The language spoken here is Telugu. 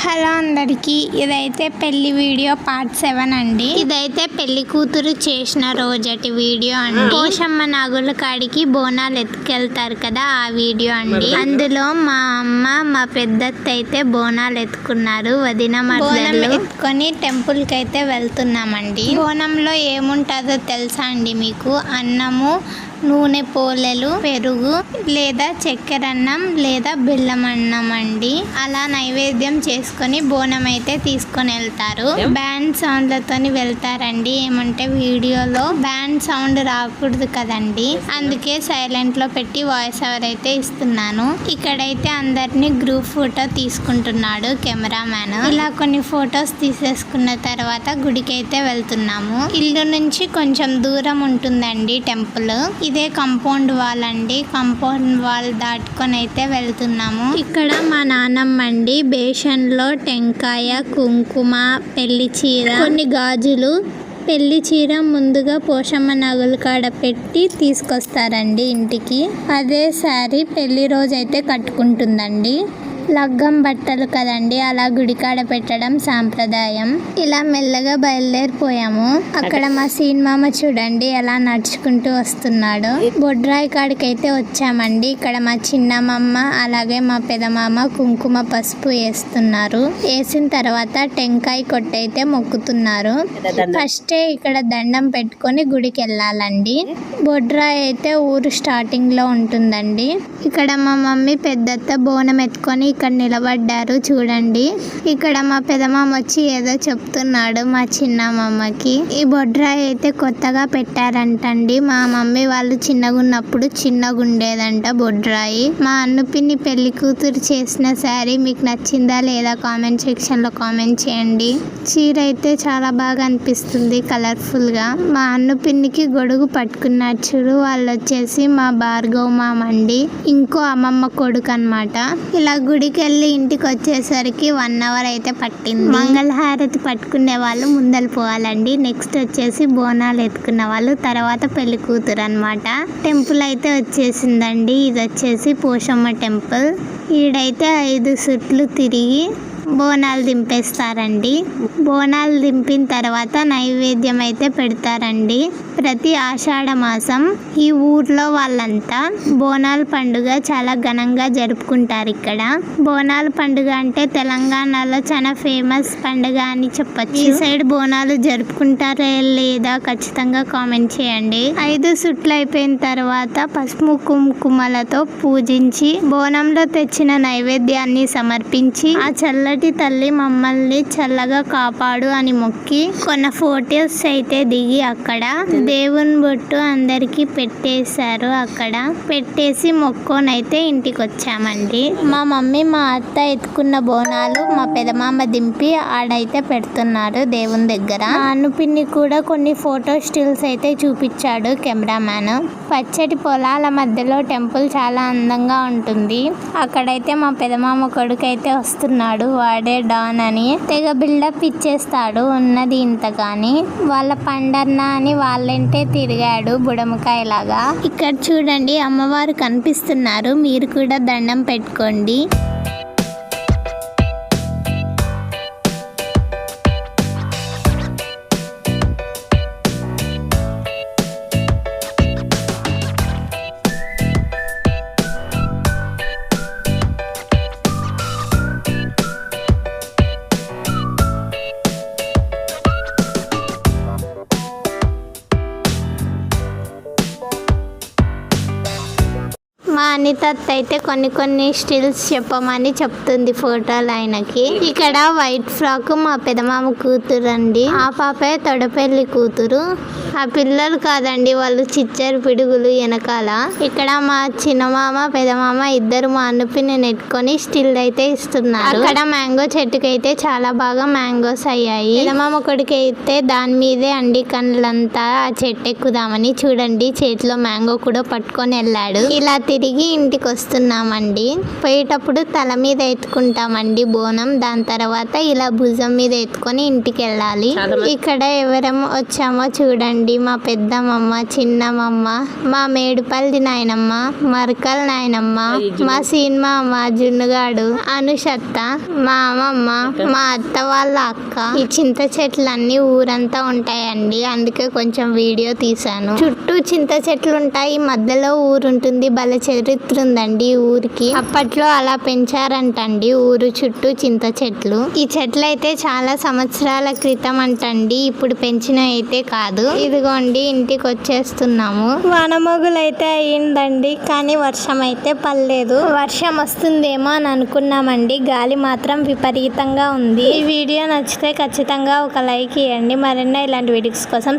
హలో అందరికి, ఇదైతే పెళ్లి వీడియో పార్ట్ 7 అండి. ఇదైతే పెళ్లి కూతురు చేసిన రోజటి వీడియో అండి. పోషమ్మ నాగుల కాడికి బోనాలు ఎత్తుకెళ్తారు కదా, ఆ వీడియో అండి. అందులో మా అమ్మ మా పెద్దత్త అయితే బోనాలు ఎత్తుకున్నారు. వదిన మరదలు ఎత్తుకొని టెంపుల్ కి అయితే వెళ్తున్నామండి. బోనంలో ఏముంటుందో తెలుసా అండి మీకు? అన్నము, నూనె పోలెలు, పెరుగు లేదా చక్కెర అన్నం లేదా బెల్లం అన్నం అండి. అలా నైవేద్యం చేసుకొని బోనం అయితే తీసుకొని వెళ్తారు. బ్యాండ్ సౌండ్లతోని వెళ్తారండి. ఏమంటే వీడియోలో బ్యాండ్ సౌండ్ రాకూడదు కదండి, అందుకే సైలెంట్ లో పెట్టి వాయిస్ ఓవర్ అయితే ఇస్తున్నాను. ఇక్కడైతే అందరినీ గ్రూప్ ఫోటో తీసుకుంటున్నాడు కెమెరామ్యాన్. ఇలా కొన్ని ఫొటోస్ తీసేసుకున్న తర్వాత గుడికి అయితే వెళ్తున్నాము. ఇల్లు నుంచి కొంచెం దూరం ఉంటుందండి టెంపుల్. ఇదే కంపౌండ్ వాల్ అండి. కంపౌండ్ వాల్ దాటుకొని అయితే వెళ్తున్నాము. ఇక్కడ మా నాన్నమ్మ అండి బేషన్ లో టెంకాయ, కుంకుమ, పెళ్లి చీర, కొన్ని గాజులు, పెళ్లి చీర ముందుగా పోషమ్మ నగుల కాడ పెట్టి తీసుకొస్తారండి ఇంటికి. అదే సారీ పెళ్లి రోజు అయితే కట్టుకుంటుందండి. లగ్గం బట్టలు కదండి, అలా గుడికాడ పెట్టడం సాంప్రదాయం. ఇలా మెల్లగా బయలుదేరిపోయాము. అక్కడ మా సీన్ మామ చూడండి ఎలా నడుచుకుంటూ వస్తున్నాడు. బొడ్రాయి కాడికి అయితే వచ్చామండి. ఇక్కడ మా చిన్నమ్మ అలాగే మా పెదమామ కుంకుమ పసుపు వేస్తున్నారు. వేసిన తర్వాత టెంకాయ కొట్టయితే మొక్కుతున్నారు. ఫస్టే ఇక్కడ దండం పెట్టుకొని గుడికి వెళ్ళాలండి. బొడ్రాయి అయితే ఊరు స్టార్టింగ్ లో ఉంటుందండి. ఇక్కడ మా మమ్మీ పెద్దత్త బోనం ఎత్తుకొని ఇక్కడ నిలబడ్డారు చూడండి. ఇక్కడ మా పెదమామ వచ్చి ఏదో చెప్తున్నాడు మా చిన్నమ్మకి. ఈ బొడ్రాయి అయితే కొత్తగా పెట్టారంటండి. మా మమ్మీ వాళ్ళు చిన్నగా ఉన్నప్పుడు చిన్నగా ఉండేదంట బొడ్రాయి. మా అన్నుపిన్ని పెళ్లి కూతురు చేసిన శారీ మీకు నచ్చిందా లేదా కామెంట్ సెక్షన్ లో కామెంట్ చేయండి. చీర అయితే చాలా బాగా అనిపిస్తుంది కలర్ఫుల్ గా. మా అన్నుపిన్నికి గొడుగు పట్టుకున్నారు చూడు, వాళ్ళు వచ్చేసి మా భార్గవ్ మామ అండి, ఇంకో అమ్మమ్మ కొడుకు అన్నమాట. ఇలా గుడికి వెళ్ళి ఇంటికి వచ్చేసరికి 1 అవర్ అయితే పట్టింది. మంగళహారతి పట్టుకునే వాళ్ళు ముందలు పోవాలండి. నెక్స్ట్ వచ్చేసి బోనాలు ఎత్తుకున్న వాళ్ళు, తర్వాత పెళ్లి కూతురు అన్నమాట. టెంపుల్ అయితే వచ్చేసిందండి. ఇది వచ్చేసి పోషమ్మ టెంపుల్. ఈడైతే 5 సుట్లు తిరిగి బోనాలు దింపేస్తారండి. బోనాలు దింపిన తర్వాత నైవేద్యం అయితే పెడతారండి. ప్రతి ఆషాఢ మాసం ఈ ఊర్లో వాళ్ళంతా బోనాల పండుగ చాలా ఘనంగా జరుపుకుంటారు. ఇక్కడ బోనాల పండుగ అంటే తెలంగాణలో చాలా ఫేమస్ పండుగ అని చెప్పచ్చు. ఈ సైడ్ బోనాలు జరుపుకుంటారా లేదా ఖచ్చితంగా కామెంట్ చేయండి. 5 సుట్లు అయిపోయిన తర్వాత పసుపు కుంకుమలతో పూజించి బోనంలో తెచ్చిన నైవేద్యాన్ని సమర్పించి ఆ చల్లటి తల్లి మమ్మల్ని చల్లగా కాపాడు అని మొక్కి కొన్ని ఫొటోస్ అయితే దిగి అక్కడ దేవుని బొట్టు అందరికి పెట్టేశారు. అక్కడ పెట్టేసి మొక్కోనైతే ఇంటికి వచ్చామండి. మా మమ్మీ మా అత్త ఎత్తుకున్న బోనాలు మా పెదమామ దింపి ఆడైతే పెడుతున్నారు దేవుని దగ్గర. మా అన్నుపిన్ని కూడా కొన్ని ఫోటో స్టిల్స్ అయితే చూపించాడు కెమెరామ్యాన్. పచ్చటి పొలాల మధ్యలో టెంపుల్ చాలా అందంగా ఉంటుంది. అక్కడైతే మా పెదమామ కొడుకు అయితే వస్తున్నాడు. వాడే డాన్ అని తెగ బిల్డప్ ఇచ్చేస్తాడు. ఉన్నది ఇంతగాని వాళ్ళ పండన్న అని వాళ్ళంటే తిరిగాడు బుడమకాయలాగా. ఇక్కడ చూడండి అమ్మవారు కనిపిస్తున్నారు, మీరు కూడా దండం పెట్టుకోండి. మా అనితత్త అయితే కొన్ని స్టిల్స్ చెప్పమని చెప్తుంది ఫోటోలు ఆయనకి. ఇక్కడ వైట్ ఫ్రాక్ మా పెదమామ కూతురు అండి. ఆ పాపే తొడపెల్లి కూతురు. ఆ పిల్లలు కాదండి, వాళ్ళు చిచ్చరు పిడుగులు వెనకాల. ఇక్కడ మా చిన్నమామ పెదమామ ఇద్దరు మా అన్నుపిని నెట్టుకొని స్టిల్ అయితే ఇస్తున్నారు. అక్కడ మ్యాంగో చెట్టుకి అయితే చాలా బాగా మ్యాంగోస్ అయ్యాయి. పెదమామ కొడుకు అయితే దాని మీదే అండి కళ్ళంతా ఆ చెట్టు ఎక్కుదామని చూడండి చేతిలో మ్యాంగో కూడా పట్టుకొని వెళ్ళాడు. ఇలా తిరిగి ఇంటికి వస్తున్నామండి. పోయేటప్పుడు తల మీద ఎత్తుకుంటామండి బోనం. దాని తర్వాత ఇలా భుజం మీద ఎత్తుకొని ఇంటికి వెళ్ళాలి. ఇక్కడ ఎవరం వచ్చామో చూడండి. మా పెద్దమ్మమ్మ, చిన్నమ్మమ్మ, మా మేడుపల్లి నాయనమ్మ, మరకల్ నాయనమ్మ, మా సినిమా అమ్మ జున్నుగాడు, అనుషత్త, మా అమ్మమ్మ, మా అత్త వాళ్ళ అక్క. ఈ చింత చెట్లన్నీ ఊరంతా ఉంటాయండి. అందుకే కొంచెం వీడియో తీసాను. చుట్టూ చింత చెట్లు ఉంటాయి, మధ్యలో ఊరు ఉంటుంది. భలే చరిత్ర ఉందండి ఈ ఊరికి. అప్పట్లో అలా పెంచారంటండి ఊరు చుట్టూ చింత చెట్లు. ఈ చెట్లు అయితే చాలా సంవత్సరాల క్రితం అంటండి, ఇప్పుడు పెంచిన అయితే కాదు. ఇదిగోండి ఇంటికి వచ్చేస్తున్నాము. వానమొగులు అయితే అయిందండి, కానీ వర్షం అయితే పడలేదు. వర్షం వస్తుందేమో అని అనుకున్నామండి, గాలి మాత్రం విపరీతంగా ఉంది. ఈ వీడియో నచ్చితే ఖచ్చితంగా ఒక లైక్ ఇవ్వండి. మరిన్ని ఇలాంటి వీడియోస్ కోసం